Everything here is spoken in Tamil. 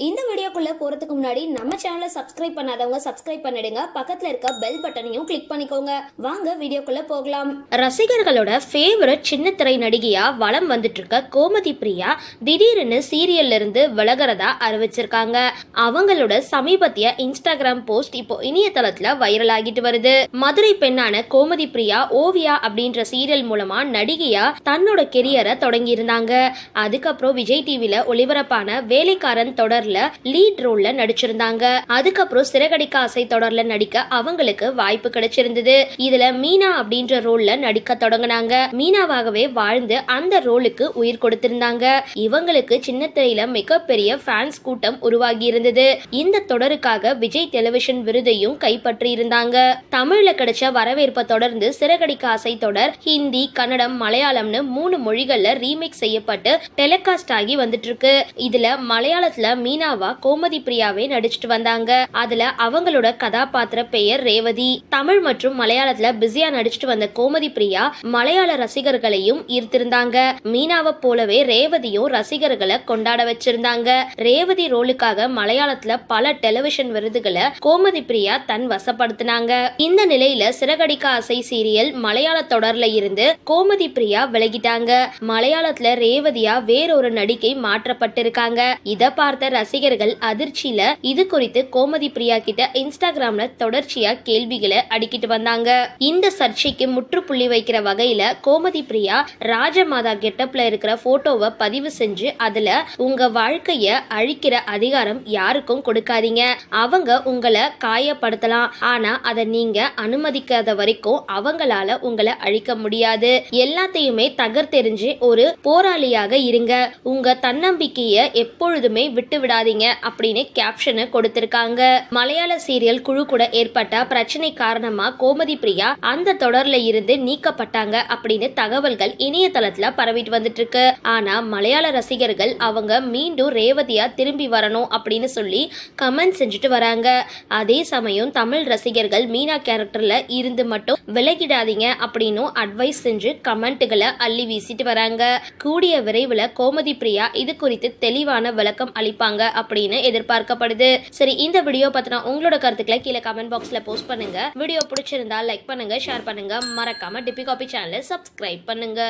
இந்த வீடியோக்குள்ள போறதுக்கு முன்னாடி நம்ம சேனலை சப்ஸ்கிரைப் பண்ணாதவங்க சப்ஸ்கிரைப் பண்ணிடுங்க, பக்கத்துல இருக்க பெல் பட்டனையும் கிளிக் பண்ணிக்கோங்க. வாங்க வீடியோக்குள்ள போகலாம். ரசிகர்களோட ஃபேவரட் சின்ன திரை நடிகையா வலம் வந்துட்டு இருக்க கோமதி பிரியா திடீர்னு சீரியல்ல இருந்து விலகிறதா அறிவிச்சிருக்காங்க. அவங்களோட சமீபத்திய இன்ஸ்டாகிராம் போஸ்ட் இப்போ இணையதளத்துல வைரல் ஆகிட்டு வருது. மதுரை பெண்ணான கோமதி பிரியா ஓவியா அப்படின்ற சீரியல் மூலமா நடிகையா தன்னோட கெரியரை தொடங்கி இருந்தாங்க. அதுக்கப்புறம் விஜய் டிவில ஒளிபரப்பான வேலைக்காரன் தொடர் லீட் ரோல்ல நடிச்சிருந்தாங்க. அதுக்கப்புறம் சிறகடிக்க ஆசை தொடர்ல நடிக்க அவங்களுக்கு வாய்ப்பு கிடைச்சிருந்தது. இதுல மீனா அப்படின்ற ரோல்ல நடிக்க தொடங்கினாங்க. மீனாவாகவே வாழ்ந்து அந்த ரோலுக்கு உயிர் கொடுத்திருந்தாங்க. இவங்களுக்கு சின்ன திரையில மிகப்பெரிய ஃபேன்ஸ் கூட்டம் உருவாகி இருந்தது. இந்த தொடருக்காக விஜய் டெலிவிஷன் விருதையும் கைப்பற்றி இருந்தாங்க. தமிழ்ல கிடைச்ச வரவேற்பை தொடர்ந்து சிறகடிக்க ஆசை தொடர் ஹிந்தி, கன்னடம், மலையாளம்னு 3 மொழிகள்ல ரீமேக் செய்யப்பட்டு டெலிகாஸ்ட் ஆகி வந்துட்டு இருக்கு. இதுல மலையாளத்துல மீனாவா கோமதி பிரியாவே நடிச்சிட்டு வந்தாங்க. அதுல அவங்களோட கதாபாத்திர பெயர் ரேவதி. தமிழ் மற்றும் மலையாளத்துல பிஸியா நடிச்சிட்டு வந்த கோமதி பிரியா மலையாள ரசிகர்களையும் ஈர்த்திருந்தாங்க. மீனாவை போலவே ரேவதியும் ரசிகர்களை கொண்டாட வச்சிருந்தாங்க. ரேவதி ரோலுக்காக மலையாளத்துல பல டெலிவிஷன் விருதுகளை கோமதி பிரியா தன் வசப்படுத்தினாங்க. இந்த நிலையில சிறகடிக்க ஆசை சீரியல் மலையாள தொடர்ல இருந்து கோமதி பிரியா விலகிட்டாங்க. மலையாளத்துல ரேவதியா வேறொரு நடிகை மாற்றப்பட்டிருக்காங்க. இத பார்த்த ரசிகர்கள் அதிர்ச்சியில இது குறித்து கோமதி பிரியா கிட்ட இன்ஸ்டாகிராம்ல தொடர்ச்சியா கேள்விகளை அடிக்கிட்டு வந்தாங்க. இந்த சர்ச்சைக்கு முற்றுப்புள்ளி வைக்கிற வகையில கோமதி பிரியா ராஜமாதா கெட்டப்ல இருக்கிற போட்டோவை பதிவு செஞ்சு அதுல உங்க வாழ்க்கைய அழிக்கிற அதிகாரம் யாருக்கும் கொடுக்காதீங்க. அவங்க உங்களை காயப்படுத்தலாம், ஆனா அதை நீங்க அனுமதிக்காத வரைக்கும் அவங்களால உங்களை அழிக்க முடியாது. எல்லாத்தையுமே தகர்த்தெறிஞ்சு ஒரு போராளியாக இருங்க. உங்க தன்னம்பிக்கைய எப்பொழுதுமே விட்டு விடாதீங்க அப்படின்னு கேப்ஷனை கொடுத்திருக்காங்க. மலையாள சீரியல் குழு கூட ஏற்பட்ட பிரச்சனை காரணமா கோமதி பிரியா அந்த தொடர்ல இருந்து நீக்கப்பட்டாங்க அப்படின்னு தகவல்கள் இணையதளத்துல பரவிட்டு வந்துட்டு இருக்கு. ஆனா மலையாள ரசிகர்கள் அவங்க மீண்டும் ரேவதியா திரும்பி வரணும் அப்படின்னு சொல்லி கமெண்ட் செஞ்சுட்டு வராங்க. அதே சமயம் தமிழ் ரசிகர்கள் மீனா கேரக்டர்ல இருந்து மட்டும் விலகிடாதீங்க அப்படின்னு அட்வைஸ் செஞ்சு கமெண்ட்களை அள்ளி வீசிட்டு வராங்க. கூடிய விரைவில் கோமதி பிரியா இது குறித்து தெளிவான விளக்கம் அளிப்பாங்க அப்படின்னு எதிர்பார்க்கப்படுது. சரி, இந்த வீடியோ பத்தின உங்களோட கருத்துக்களை கீழே கமெண்ட் பாக்ஸ்ல போஸ்ட் பண்ணுங்க. வீடியோ பிடிச்சிருந்தா லைக் பண்ணுங்க, ஷேர் பண்ணுங்க, மறக்காம டிபி காபி சேனலை சப்ஸ்கிரைப் பண்ணுங்க.